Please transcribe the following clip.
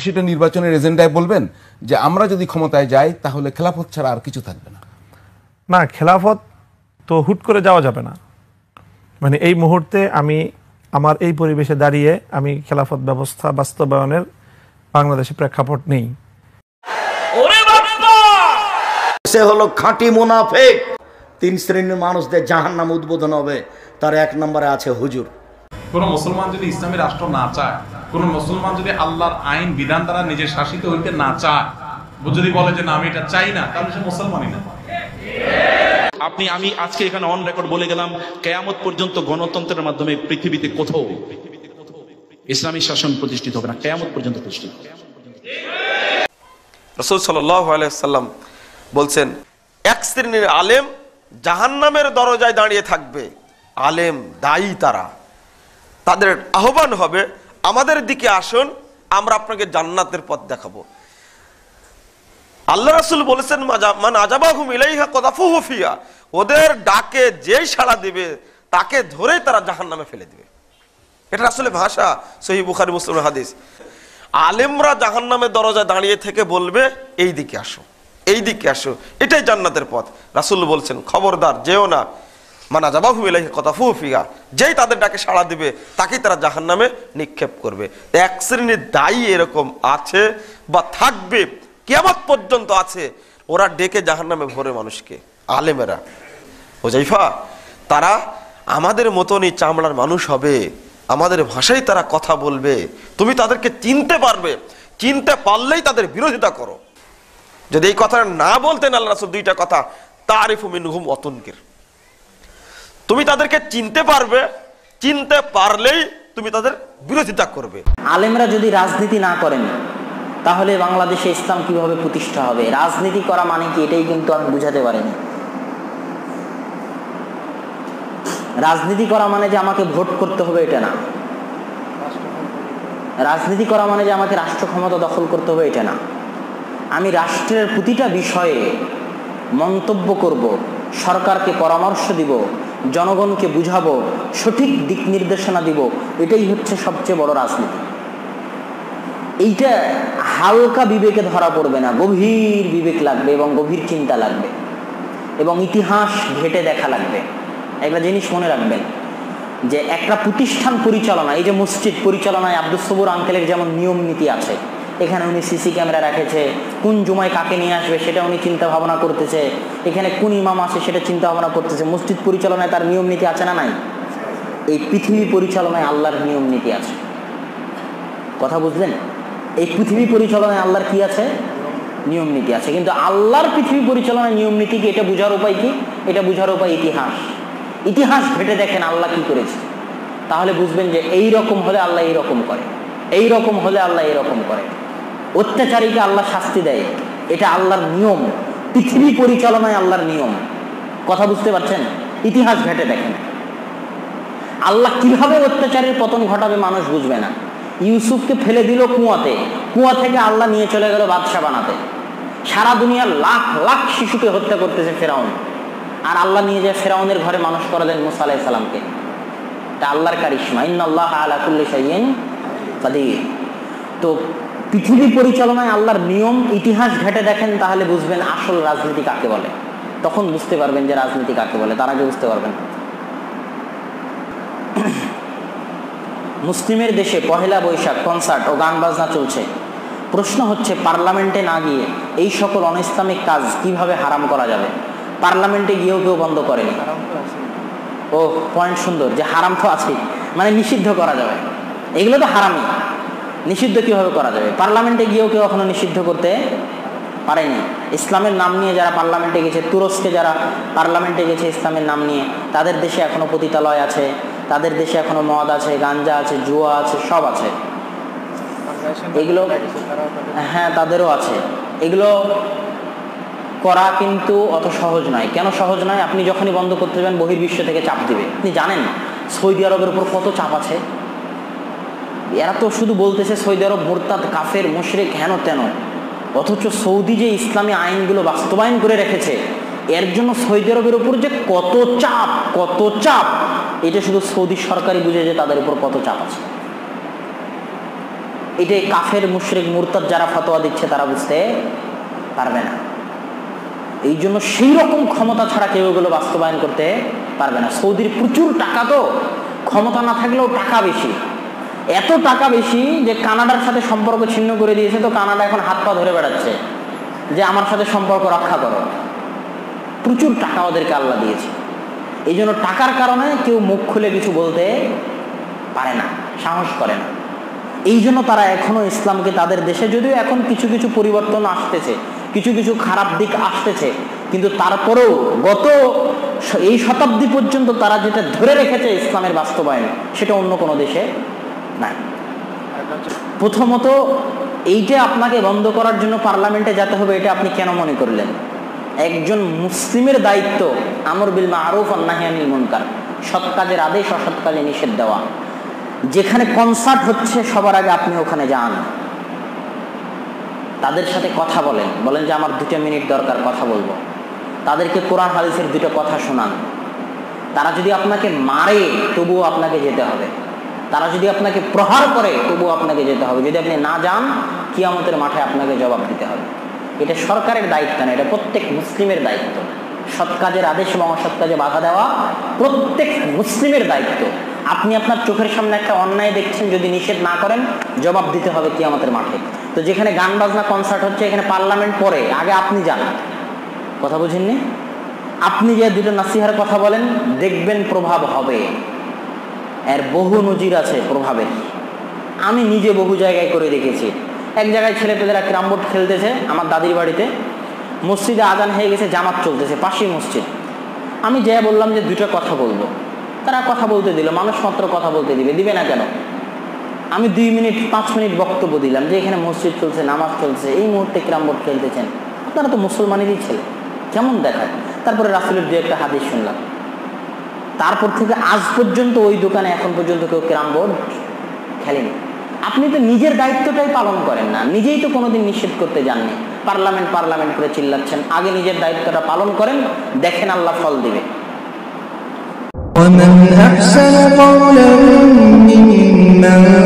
সেটা নির্বাচনের এজেন্ডায় বলবেন যে আমরা যদি ক্ষমতায় যাই তাহলে খেলাফত ছাড়া আর কিছু থাকবে না? না, খেলাফত তো হুট করে যাওয়া যাবে না। মানে এই মুহূর্তে আমি আমার এই পরিবেশে দাঁড়িয়ে আমি খেলাফত ব্যবস্থা বাস্তবায়নের বাংলাদেশে প্রেক্ষাপট নেই। সে হলো খাঁটি মুনাফিক। 3 শ্রেণীর মানুষদের জাহান্নাম উদ্বোধন হবে, তার 1 নম্বরে আছে হুজুর। কোন মুসলমান যদি ইসলামী রাষ্ট্র না চায়, কোন মুসলমান যদি আল্লাহর আইন বিধান দ্বারা নিজে শাসিত হইতে না চায়, যদি বলে যে না আমি এটা চাই না, তাহলে সে মুসলমানই না। আমি আজকে এখানে অন রেকর্ড বলে গেলাম, কিয়ামত পর্যন্ত গণতন্ত্রের মাধ্যমে পৃথিবীতে কোথাও ইসলামী শাসন প্রতিষ্ঠিত হবে না, কিয়ামত পর্যন্ত প্রতিষ্ঠিত হবে। রাসূল সাল্লাল্লাহু আলাইহি ওয়াসাল্লাম বলছেন, 1 শ্রেণীর আলেম জাহান্নামের দরজায় দাঁড়িয়ে থাকবে। আলেম দায়ী, তাদের আহ্বান হবে আমাদের দিকে আসুন, আমরা আপনাকে জান্নাতের পথ দেখাবো। আল্লাহ রাসূল বলেছেন, মান আজাবাহুম ইলাইহা কাযাফুহু ফিহা, ওদের ডাকে যেই সাড়া দিবে তাকে ধরেই তারা জাহান্নামে ফেলে দিবে। এটা আসলে ভাষা, সহিহ বুখারী মুসলিমের হাদিস। আলেমরা জাহান্নামের দরজায় দাঁড়িয়ে থেকে বলবে এই দিকে আসো, এই দিকে আসো, এটাই জান্নাতের পথ। রাসূল বলছেন, খবরদার যেও না। মান আজাবাহুম ইলাইহা কাযাফুহু ফিহা, যেই তাদের ডাকে সাড়া দিবে তাকেই তারা জাহান্নামে নিক্ষেপ করবে। 1 শ্রেণীর দায়ী এরকম আছে বা থাকবে, কিয়ামত পর্যন্ত আছে, ওরা ডেকে জাহান্নামে ভরে মানুষকে, আলেমেরা। হুযায়ফা, তারা আমাদের মতনই চামড়ার মানুষ হবে, আমাদের ভাষায় তারা কথা বলবে, তুমি তাদেরকে চিনতে পারবে, চিনতে পারলেই তাদের বিরোধিতা করো। যদি এই কথা না বলতেন আল্লাহ রাসূল 2টা কথা, তারিফু মিনহুম ওয়া তুনকির, তুমি তাদেরকে চিনতে পারবে, চিনতে পারলেই তুমি তাদের বিরোধিতা করবে। আলেমরা যদি রাজনীতি না করেন তাহলে বাংলাদেশে ইসলাম কিভাবে প্রতিষ্ঠা হবে? রাজনীতি করা মানে কি, এটাই কিন্তু আমি বুঝাতে পারিনি। রাজনীতি করা মানে যে আমাকে ভোট করতে হবে এটা না। রাজনীতি করা মানে যে আমাকে রাষ্ট্র ক্ষমতা দখল করতে হবে এটা না। আমি রাষ্ট্রের প্রতিটা বিষয়ে মন্তব্য করব, সরকারকে পরামর্শ দিব, জনগণকে বুঝাবো, সঠিক দিক নির্দেশনা দিব, এটাই হচ্ছে সবচেয়ে বড় রাজনীতি। এইটা হালকা বিবেকে ধরা পড়বে না, গভীর বিবেক লাগবে এবং গভীর চিন্তা লাগবে এবং ইতিহাস ঘেটে দেখা লাগবে। একটা জিনিস মনে রাখবেন যে একটা প্রতিষ্ঠান পরিচালনা, এই যে মসজিদ পরিচালনায় আব্দুস সবুর আঙ্কেলের যেমন নিয়ম নীতি আছে, এখানে উনি সিসি ক্যামেরা রেখেছে, কোন জুমায় কাকে নিয়ে আসবে সেটা উনি চিন্তা ভাবনা করতেছে, এখানে কোন ইমাম আছে সেটা চিন্তা ভাবনা করতেছে। মসজিদ পরিচালনায় তার নিয়ম নীতি আছে না নাই? এই পৃথিবী পরিচালনায় আল্লাহর নিয়ম নীতি আছে। কথা বুঝলেন? এই পৃথিবী পরিচালনায় আল্লাহর কি আছে? নিয়ম নীতি আছে। কিন্তু আল্লাহর পৃথিবী পরিচালনায় নিয়ম নীতি কি, এটা বোঝার উপায় কি? এটা বোঝার উপায় ইতিহাস। ইতিহাস ঘেটে দেখেন আল্লাহ কি করেছে, তাহলে বুঝবেন যে এই রকম হলে আল্লাহ এইরকম করে, এই রকম হলে আল্লাহ এইরকম করে। অত্যাচারীকে আল্লাহ শাস্তি দেয়, এটা আল্লাহর নিয়ম, পৃথিবী পরিচালনায় আল্লাহর নিয়ম। কথা বুঝতে পারছেন? ইতিহাস ঘেটে দেখেন আল্লাহ কিভাবে অত্যাচারের পতন ঘটাবে মানুষ বুঝবে না। ইউসুফকে ফেলে দিল কুয়াতে, কুয়া থেকে আল্লাহ নিয়ে চলে গেল বাদশা বানাতে। সারা দুনিয়ার লাখ লাখ শিশুকে হত্যা করতেছে ফেরাউন, আর আল্লাহ নিয়ে যায় ফেরাউনের ঘরে মানুষ করে দেন মুসা আলাইহিস সালামকে। এটা আল্লাহর কারিশমা, ইন্নাল্লাহা আলা কুল্লি শাইইন কাদির। তো পৃথিবী পরিচালনায় আল্লাহর নিয়ম, ইতিহাস ঘেটে দেখেন তাহলে বুঝবেন আসল রাজনীতি কাকে বলে। তখন বুঝতে পারবেন যে রাজনীতি কাকে বলে, তার আগে বুঝতে পারবেন। মুসলিমের দেশে পহেলা বৈশাখ কনসার্ট ও গান বাজনা চলছে। প্রশ্ন হচ্ছে পার্লামেন্টে না গিয়ে এই সকল অনইসলামিক কাজ কিভাবে হারাম করা যাবে? পার্লামেন্টে গিয়েও কেউ বন্ধ করেনি। ও পয়েন্ট সুন্দর, যে হারাম তো আছে, মানে নিষিদ্ধ করা যাবে। এগুলো তো হারামই, নিষিদ্ধ কিভাবে করা যাবে? পার্লামেন্টে গিয়েও কেউ এখনো নিষিদ্ধ করতে পারেনি। ইসলামের নাম নিয়ে যারা পার্লামেন্টে গেছে, তুরস্কে যারা পার্লামেন্টে গেছে ইসলামের নাম নিয়ে, তাদের দেশে এখনো পতিতালয় আছে, তাদের দেশে এখনো মদ আছে, গাঞ্জা আছে, জুয়া আছে, সব আছে। এগুলো হ্যাঁ তাদেরও আছে। এগুলো করা কিন্তু অত সহজ নয়। কেন সহজ নয়? আপনি যখনই বন্ধ করতে যাবেন বহির্বিশ্ব থেকে চাপ দিবে। আপনি জানেন সৌদি আরবের উপর কত চাপ আছে? এরা তো শুধু বলতেছে সৌদি আরব মুরতাদ, কাফের, মুশরিক, হেন তেন, অথচ সৌদি যে ইসলামী আইনগুলো বাস্তবায়ন করে রেখেছে, এর জন্য সৌদি আরবের উপর যে কত চাপ, কত চাপ, এটা শুধু সৌদি সরকারই বুঝে যে তাদের উপর কত চাপ আছে। এটাই কাফের মুশরিক মুরতাদ যারা ফতোয়া দিচ্ছে তারা বুঝতে পারবে না। এই জন্য সেই রকম ক্ষমতা ছাড়া কেউ এগুলো বাস্তবায়ন করতে পারবে না। সৌদির প্রচুর টাকা, তো ক্ষমতা না থাকলেও টাকা বেশি, এত টাকা বেশি যে কানাডার সাথে সম্পর্ক ছিন্ন করে দিয়েছে। তো কানাডা এখন হাত পা ধরে বেড়াচ্ছে যে আমার সাথে সম্পর্ক রক্ষা করো। প্রচুর টাকা ওদেরকে আল্লাহ দিয়েছে। এই জন্য টাকার কারণে কেউ মুখ খুলে কিছু বলতে পারে না, সাহস করে না। এই জন্য তারা এখনো ইসলামকে তাদের দেশে, যদিও এখন কিছু কিছু পরিবর্তন আসতেছে, কিছু কিছু খারাপ দিক আসতেছে, কিন্তু তারপরেও গত এই শতাব্দী পর্যন্ত তারা যেটা ধরে রেখেছে ইসলামের বাস্তবায়ন, সেটা অন্য কোনো দেশে নাই। প্রথমত এইটা আপনাকে বন্ধ করার জন্য পার্লামেন্টে যেতে হবে, এটা আপনি কেন মনে করলেন? একজন মুসলিমের দায়িত্ব আমর বিল মারুফ ওয়ান নাহি আনিল মুনকার, সৎ কাজের আদেশ অসৎ কাজে নিষেধ দেওয়া। যেখানে কনসার্ট হচ্ছে সবার আগে আপনি ওখানে যান, তাদের সাথে কথা বলেন, বলেন যে আমার 2 মিনিট দরকার, কথা বলবো। তাদেরকে কোরআন হাদিসের 2টা কথা শোনান। তারা যদি আপনাকে মারে তবুও আপনাকে যেতে হবে, তারা যদি আপনাকে প্রহার করে তবুও আপনাকে যেতে হবে। যদি আপনি না যান, কিয়ামতের মাঠে আপনাকে জবাব দিতে হবে। এটা সরকারের দায়িত্ব না, এটা প্রত্যেক মুসলিমের দায়িত্ব। সৎ কাজের আদেশ এবং অসৎ কাজে বাধা দেওয়া প্রত্যেক মুসলিমের দায়িত্ব। আপনি আপনার চোখের সামনে একটা অন্যায় দেখছেন, যদি নিষেধ না করেন জবাব দিতে হবে কিয়ামতের মাঠে। তো যেখানে গান বাজনা কনসার্ট হচ্ছে, এখানে পার্লামেন্ট পরে, আগে আপনি যান। কথা বুঝেননি? আপনি যে 2টা নাসিহার কথা বলেন, দেখবেন প্রভাব হবে। এর বহু নজির আছে প্রভাবের। আমি নিজে বহু জায়গায় করে দেখেছি। এক জায়গায় ছেলেপেলেরা ক্যারাম বোর্ড খেলতেছে আমার দাদির বাড়িতে, মসজিদে আজান হয়ে গেছে, জামাত চলতেছে, পাশেই মসজিদ। আমি যা বললাম যে 2টা কথা বলবো, তারা কথা বলতে দিল। মানুষ মাত্র কথা বলতে দিবে না কেন? আমি 2 মিনিট 5 মিনিট বক্তব্য দিলাম যে এখানে মসজিদ চলছে, নামাজ চলছে, এই মুহূর্তে ক্যারাম বোর্ড খেলতেছেন, আপনারা তো মুসলমানেরই ছেলে, কেমন দেখায়? তারপরে রাসূলের 2-1টা হাদিস শুনলাম। তারপর থেকে আজ পর্যন্ত ওই দোকানে এখন পর্যন্ত কেউ ক্যারাম বোর্ড খেলেনি। আপনি তো নিজের দায়িত্বটাই পালন করেন না, নিজেই তো কোনোদিন নিষেধ করতে যাননি। পার্লামেন্ট করে চিল্লাচ্ছেন। আগে নিজের দায়িত্বটা পালন করেন, দেখেন আল্লাহ ফল দিবে। ومن أحسن قولا ممن